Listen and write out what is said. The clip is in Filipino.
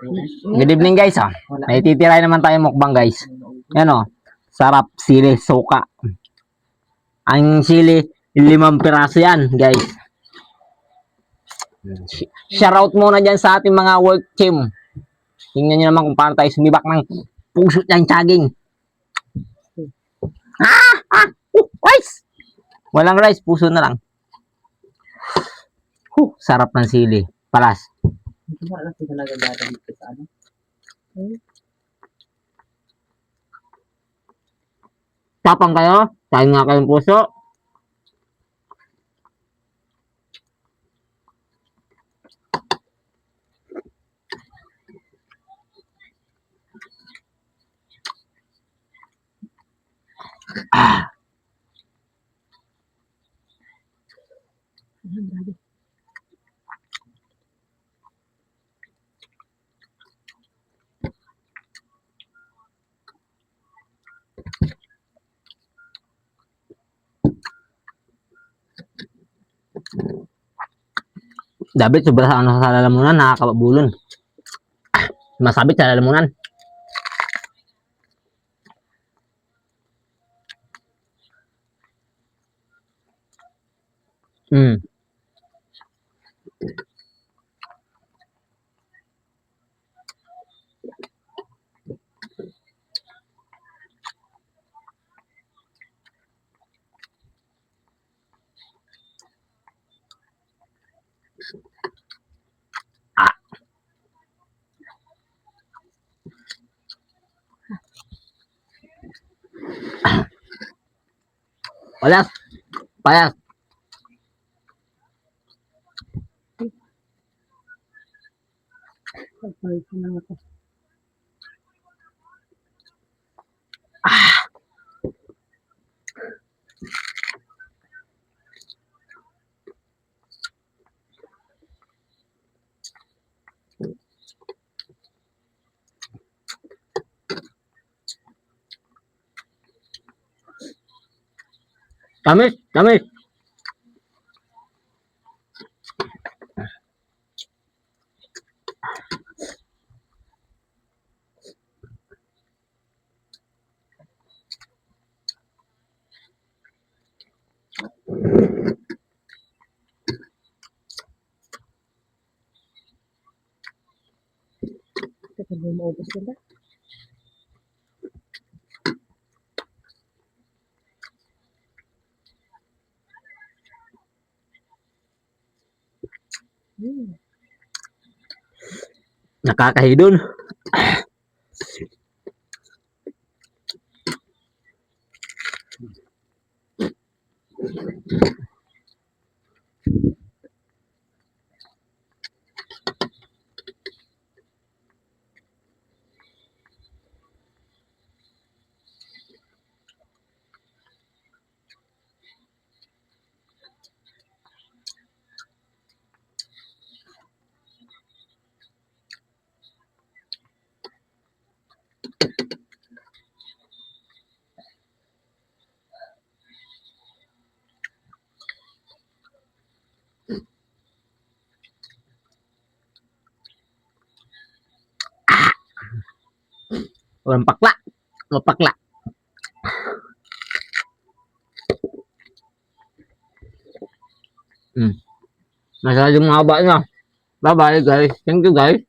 Good evening guys. May titirahin naman tayo mukbang guys. Yan o. Sarap sili suka. Ang sili 5 piraso yan guys. Shoutout muna dyan sa ating mga work team. Tingnan nyo naman kung paano tayo sumibak ng puso ng saging. Rice! Walang rice, puso na lang. Sarap ng sili. Palas. Tapang kayo? Kain nga kayong puso. Dapat sobra sa ano sa lalamunan, nakakabulon. Masabit sa lalamunan. Palas. Palas. Tamis, tamis. Nakakahidon. Walang pakla. Mapakla. Masyadong mahaba na. Bye bye guys. Thank you guys.